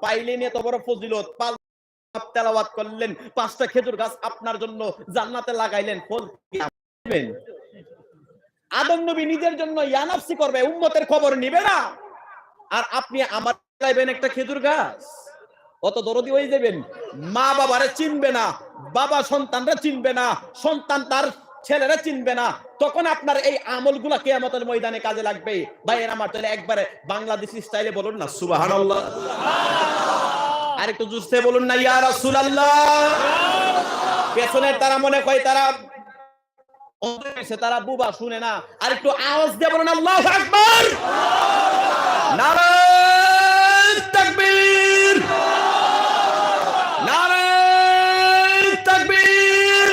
পাইলেন এত বড় ফজিলত, তেলাওয়াত করলেন, 5টা খেজুর গাছ আপনার জন্য জান্নাতে লাগাইলেন, ফল দিবেন। আদম নবী নিজের জন্য ইয়ানাফসি করবে, উম্মতের খবর নিবে না, আর আপনি আমার লাগাইবেন একটা খেজুর গাছ। কত দরদি হয়ে যাবেন। মা বাবারে চিনবে না, বাবা সন্তানরা চিনবে না, সন্তান তার ছেলেরা চিনবে না, তখন আপনার এই আমলগুলা কিয়ামতের ময়দানে কাজে লাগবে। ভাইয়ের আমার, তাহলে একবারে বাংলাদেশি স্টাইলে বলুন না সুবহানাল্লাহ। আর একটু জুসতে বলুন না ইয়া রাসূলুল্লাহ। পেছনের তারা মনে হয় তারা বুবা শুনে না, আর একটু আওয়াজ দিয়ে বলুন আল্লাহু আকবার, নারায়ে তাকবীর, নারায়ে তাকবীর,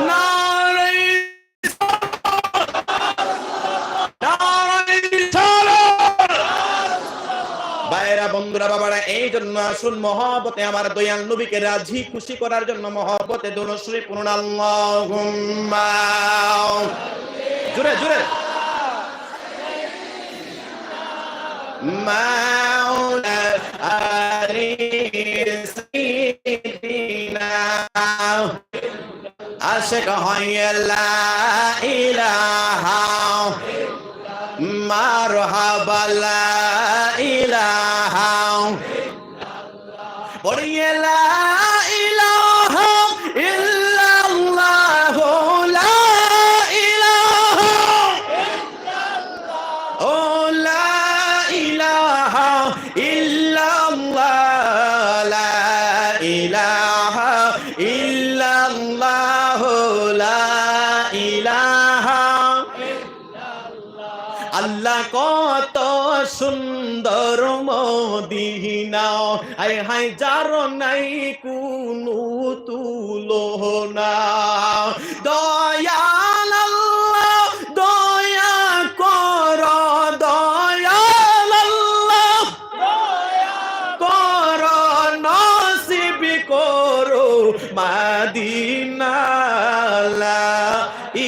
নারায়ে ভাইরা বন্ধুরা বাবারা, এই জন্য আসুন মহব্বতে আমার দয়াল নবীকে রাজি খুশি করার জন্য মহব্বতে দরুদ শরীফ পড়ুন আল্লাহুম্মা, জোরে জোরে, মাওলা আলি সাইয়্যিদিনা আশিক হয় লা ইলাহা মারহাবা লা ইলাহা বলিয়ে লা ইলাহা ইল্লাল্লাহ, লা ইলাহা ইল্লাল্লাহ, ও লা ইলাহা ইল্লাল্লাহ, লা ইলাহা ইল্লাল্লাহ, লা ইলাহা। আল্লাহ কত সুন্দর মদিনা, আয় হায় যার নাই কোনো তুলনা, দয়াল আল্লাহ দয়া কর, দয়াল আল্লাহ দয়া কর, নসিব করো মদিনা, লা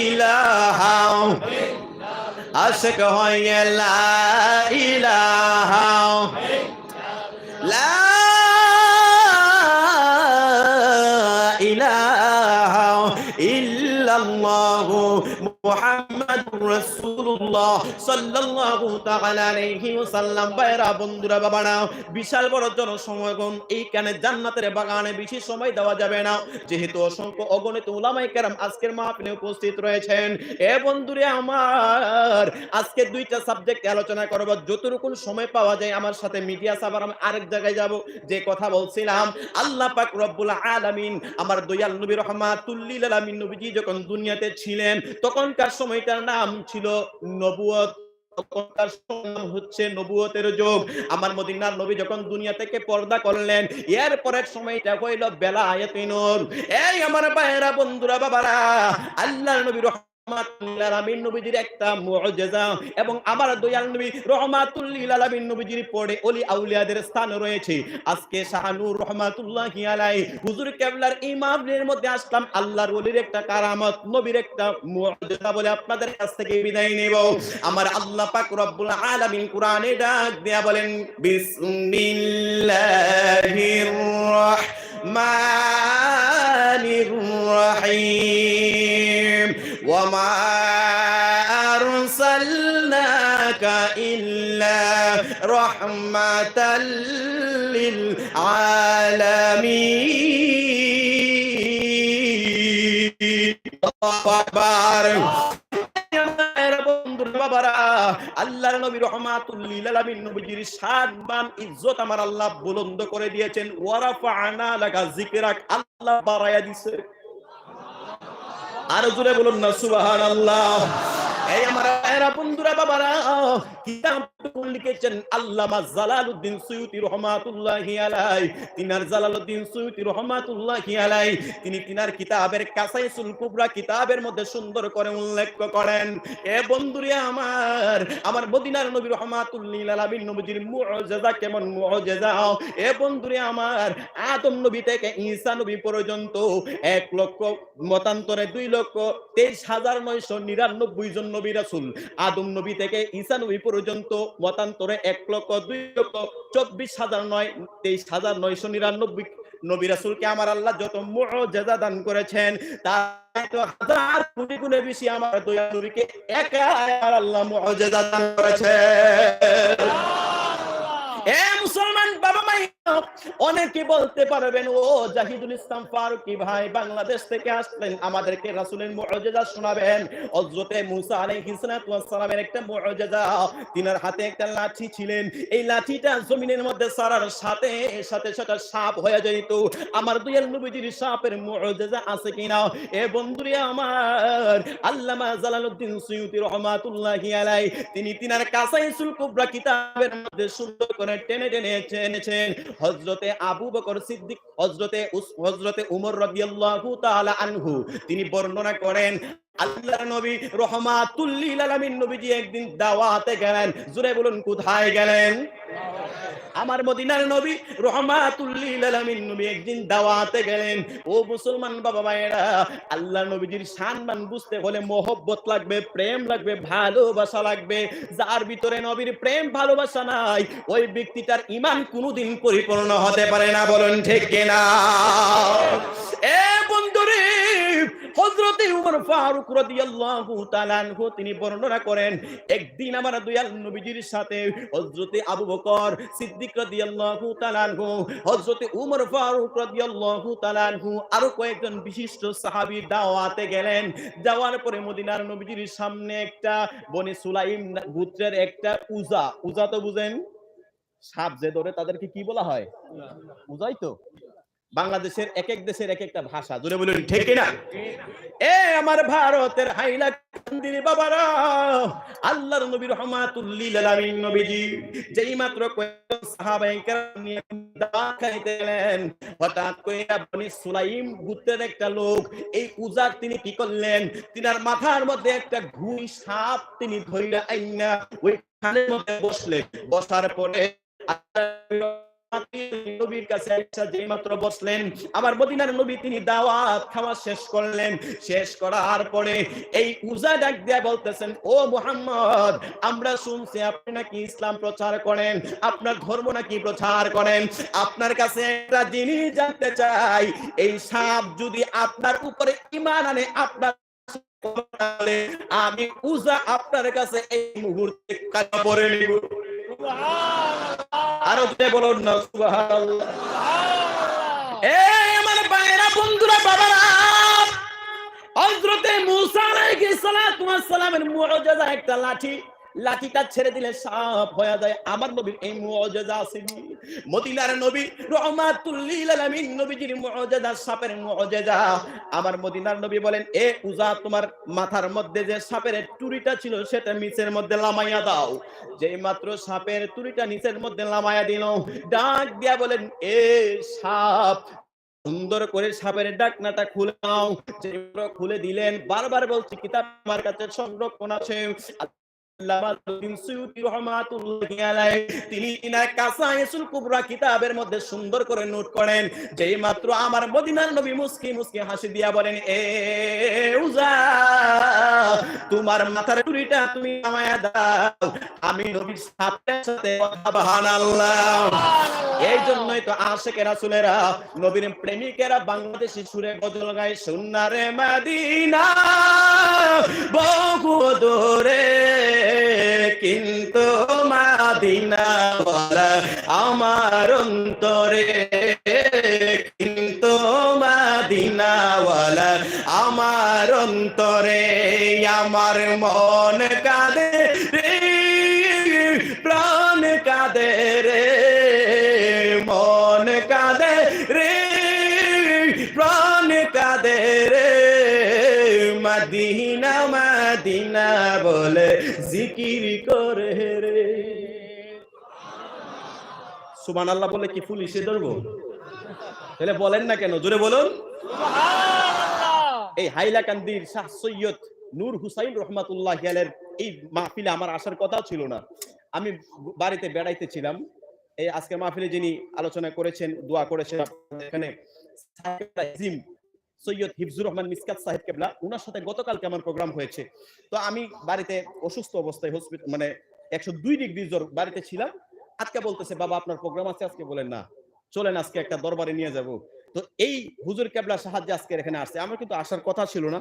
ইলাহা আশিক হয় লা ইলাহা, লা ইলাহা ইল্লাল্লাহ মুহাম্মাদুর রাসূলুল্লাহ সাল্লাল্লাহু তাআলা আলাইহি ওয়াসাল্লাম। ভাইরা বন্ধুরা বাবারা, বিশাল বড় জনসমাগম, এইখানে জান্নাতের বাগানে বেশি সময় দেওয়া যাবে না, যেহেতু অসংখ্য অগণিত উলামায়ে কেরাম আজকের মাহফিলে উপস্থিত রয়েছেন। এ বন্ধুরে আমার, আজকে 2টা সাবজেক্ট আলোচনা করব, যতটুকু সময় পাওয়া যায় আমার সাথে মিডিয়া সাভার আমি আরেক জায়গায় যাব। যে কথা বলছিলাম, আল্লাহ পাক রব্বুল আলামিন আমার দয়াল নবী রাহমাতুল লিল আলামিন নবীজি যখন দুনিয়াতে ছিলেন, তখনকার সময়টার নাম ছিল নবুয়ত, তখনকার নাম হচ্ছে নবুয়তের যুগ। আমার মদিনার নবী যখন দুনিয়া থেকে পর্দা করলেন, এর পরের সময়টা হইল বেলায়েতে নূর। এই আমার ভাইয়েরা বন্ধুরা বাবারা, আল্লাহর নবী রাহমাতুল লিল আলামিন নবীজির একটা মুজিজা, এবং আমার দয়াল নবী রাহমাতুল লিল আলামিন নবীজির পরে ওলি আউলিয়াদের স্থান রয়েছে। আজকে শাহনূর রাহমাতুল্লাহি আলাইহি হুজুর কেবলার ইমামের মধ্যে আসলাম, আল্লাহর ওলির একটা কারামত, নবীর একটা মুজিজা বলে আপনাদের কাছ থেকে বিদায় নেব। আমার আল্লাহ পাক রব্বুল আলামিন কোরআনে ডাক দেয়া বলেন, বিসমিল্লাহির রাহমানির রাহিম, ওয়ামা আরসালনাকা ইল্লা রাহমাতাল লিল আলামিন। আল্লাহু আকবার। বাবারা, আল্লাহর নবী রাহমাতুল লিল আলামিন নবীজির শান মান ইজ্জত আমার আল্লাহ বুলন্দ করে দিয়েছেন। ওয়া রাফা'না লাকা যিকরাক, আল্লাহ বাড়ায়া দিয়েছে। আর জোরে বলুন না সুবহানাল্লাহ। এই আমার বন্ধুরা বাবারা, কিতাব লিখেছেন আল্লামা জালালউদ্দিন সুয়ুতী রাহমাতুল্লাহি আলাইহি। তিনার জালালউদ্দিন সুয়ুতী রাহমাতুল্লাহি আলাইহি তিনি তিনার কিতাবের কাসাইসুল কুবরা কিতাবের মধ্যে সুন্দর করে উল্লেখ করেন, এ বন্ধুরে আমার মদিনার নবী রাহমাতুল্লিল আলামিন নবীজির মুজিজা কেমন মুজিজা। এ বন্ধুরে আমার, আদম নবী থেকে ঈসা নবী পর্যন্ত 1 লক্ষ মতান্তরে 2,23,999 জন নবী রাসূল, আদম নবী থেকে ঈসা নবী পর্যন্ত মতান্তরে 1,02,24,999 নবী রাসূলকে আমার আল্লাহ যত মুআজিজা দান করেছেন তার তো হাজার কোটি গুণে বেশি আমার দয়াল নবীকে একা আমার আল্লাহ মুআজিজা দান করেছেন। এ মুসলমান বাবা মাই, অনেকে বলতে পারবেন ও জাহিদুল ইসলাম ফারুকী ভাই বাংলাদেশ থেকে আসলেন, আমাদেরকে রাসূলের মুআজিজা শোনাবেন। হযরতে মূসা আলাইহিস সালাতু ওয়াস সালামের একটা মুআজিজা, তিনার হাতে একটা লাঠি ছিলেন, এই লাঠিটা জমিনের মধ্যে ছাড়ার সাথে সাথে সেটা সাপ হয়ে যেত। আমার দয়াল নবীজির সাপের মুআজিজা আছে কিনা? এ বন্ধুরে আমার, আল্লামা জালালউদ্দিন সুয়ুতী রাহমাতুল্লাহি আলাইহি তিনি তিনার কাসাইসুল কুবরা কিতাবের মধ্যে সুন্দর করে টেনে টেনে এনেছেন। হযরতে আবু বকর সিদ্দিক, হযরতে উমর রাদিয়াল্লাহু তাআলা আনহু তিনি বর্ণনা করেন আল্লাহর নবী রাহমাতুল লিল আলামিন নবীজি একদিন দাওয়াতে গেলেন। জোরে বলুন কোথায় গেলেন? আমার মদিনার নবী রাহমাতুল লিল আলামিন নবী একদিন দাওয়াতে গেলেন। ও মুসলমান বাবা মায়েরা, আল্লাহর নবীজির সম্মান বুঝতে হলে মহব্বত লাগবে, প্রেম লাগবে, ভালোবাসা লাগবে। যার ভিতরে নবীর প্রেম ভালোবাসা নাই ওই ব্যক্তিটার ঈমান কোনোদিন পরিপূর্ণ হতে পারে না। বলুন ঠিক কিনা? এ বন্ধুরে, হযরতে উমর ফারুক রাদিয়াল্লাহু তাআলা আনহু তিনি বর্ণনা করেন একদিন আমার দয়াল নবীজির সাথে হযরতে আবু বকর সিদ্দিক রাদিয়াল্লাহু তাআলা আনহু, হযরতে উমর ফারুক রাদিয়াল্লাহু তাআলা আনহু আরো কয়েকজন বিশিষ্ট সাহাবী দাওয়াতে গেলেন। যাওয়ার পরে মদিনার নবীজির সামনে একটা বনি সুলাইম গোত্রের একটা উজা তো বুঝেন, সাপ যে ধরে তাদেরকে কি বলা হয়? উজাই তো। বাংলাদেশের এক এক দেশের এক একটা ভাষা, জোরে বলুন ঠিক কিনা? এ আমার ভারতের হাইলাকান্দির বাবারা, আল্লাহর নবী রাহমাতুল লিল আলামিন নবীজি যেই মাত্র সাহাবায়ে কেরাম নিয়ে দাওয়াত খাইতে গেলেন, হঠাৎ কইরা বনি সুলাইম গোত্রের একটা লোক এই উজার তিনি কি করলেন, তিনার মাথার মধ্যে একটা ঘুই সাপ তিনি ধইরা আইনা ওই খানের মধ্যে বসলেন। বসার পরে নবীর কাছে এসে যেই মাত্র বসলেন, আমার মদিনার নবী তিনি দাওয়াত খাওয়া শেষ করলেন। শেষ করার পরে এই উজা ডাক দিয়ে বলতেছেন, ও মুহাম্মদ, আমরা শুনছি আপনি নাকি ইসলাম প্রচার করেন, আপনার ধর্ম নাকি প্রচার করেন। আপনার কাছে একটা জিনিস জানতে চাই, এই সাপ যদি আপনার উপরে ঈমান আনে, আপনার আমি উজা আপনার কাছে এই মুহূর্তে কালেমা পড়ে নিব। আরো বলুন না সুবহানাল্লাহ। এই আমার ভাইরা বন্ধুরা বাবারা, হযরতে মূসা আলাইহিস সালাতু ওয়াস সালামের মুআজিজা একটা লাঠিটা ছেড়ে দিলে সাপ হয়ে যায়। আমার নবীর এই মুআজিজা আছে। মদিনার নবী রাহমাতুল লিল আলামিন নবীজির মুআজিজা, সাপের মুআজিজা। আমার মদিনার নবী বলেন, এ উজা, তোমার মাথার মধ্যে যে সাপের টুরিটা ছিল সেটা নিচের মধ্যে লামাইয়া দাও। যেই মাত্র সাপের টুরিটা নিচের মধ্যে লামাইয়া দিল, ডাক দিয়া বলেন, এ সাপ, সুন্দর করে সাপের ডাকনাটা খুলে নাও। খুলে দিলেন। বারবার বলছি কিতাব আমার কাছে সংরক্ষণ আছে। তিনি কাসাইসুল কুবরা কিতাবের মধ্যে সুন্দর করে নোট করেন। যেই মাত্র আমার মদিনার নবী মুস্কি মুস্কি হাসি দিয়া বলেন, এ উজা, তোমার মাথার টুরিটা তুমি নামায়া দাও, আমি নবীর সাথে সাথে সুবহানাল্লাহ। এই জন্যই তো আশিকে রাসূলেরা, নবীর প্রেমিকেরা বাংলাদেশি সুরে গজল গায়, সোনারে মদিনা বহু দূরে কিন্তু মদিনা ওয়ালা আমার অন্তরে, কিন্তু মদিনা ওয়ালা আমার অন্তরে। আমার মন কাঁদে রে, প্রাণ কাঁদে রে, মন কাঁদে রে, প্রাণ কাঁদে রে, মদিনা মদিনা বলে জিকির করে রে। সুবহানাল্লাহ বলে কি পুলিশে ধরবো? তাহলে বলেন না কেন? জোরে বলুন সুবহানাল্লাহ। এই হাইলাকান্দির শাহ সৈয়দ নূর হুসাইন রহমাতুল্লাহি আলাইহির এই মাহফিলে আমার আসার কথা ছিল না। আমি বাড়িতে বেড়াইতে ছিলাম। এই আজকে মাহফিলে যিনি আলোচনা করেছেন, দোয়া করেছেন এখানে সৈয়দ হিফজুর রহমান মিসকাত সাহেব কেবলা, ওনার সাথে গতকালকে আমার প্রোগ্রাম হয়েছে। তো আমি বাড়িতে অসুস্থ অবস্থায় হসপিটাল 102 ডিগ্রি জ্বর, বাড়িতে ছিলাম। আজকে বলতেছে বাবা আপনার প্রোগ্রাম আছে আজকে, বলেন না চলেন আজকে একটা দরবারে নিয়ে যাব। তো এই হুজুর কেবলার সাহায্যে আজকে এখানে আসছে। আমার কিন্তু আসার কথা ছিল না।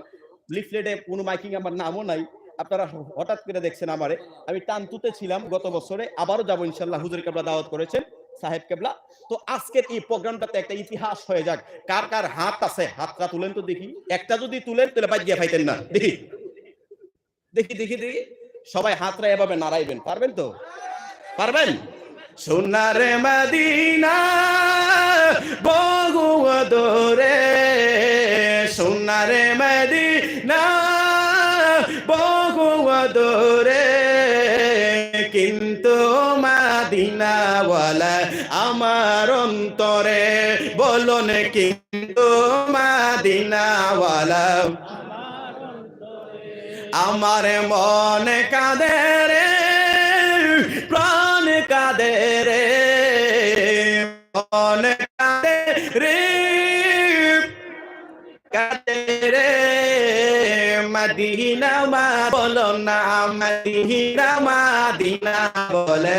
লিফলেটে কোনো মাইকিং আমার নামও নাই। আপনারা হঠাৎ করে দেখছেন আমারে। আমি টানতুতে ছিলাম গত বছরে, আবারও যাব ইনশাআল্লাহ। হুজুর কেবলা দাওয়াত করেছেন, সাহেব কেবলা। তো আজকের এই প্রোগ্রামটাতে একটা ইতিহাস হয়ে যাক। কার কার হাত আছে হাতটা তুলেন তো দেখি। একটা যদি তুলেন তাহলে বাদ গিয়া পাইতেন না। দেখি দেখি দেখি দেখি সবাই হাতটা এভাবে নাড়াইবেন, পারবেন তো? পারবেন? সোনার মদিনা বহু দূরে, সোনার মদিনা বহু দূরে, কিন্তু মদিনাওয়ালা আমার অন্তরে, বলুন কিন্তু মদিনাওয়ালা আমার মন কাঁদে রে, প্রাণ কাঁদে রে, মন কাঁদে রে, কাঁদে রে, মদিনা মা বলো না, মদিনা মদিনা বলে।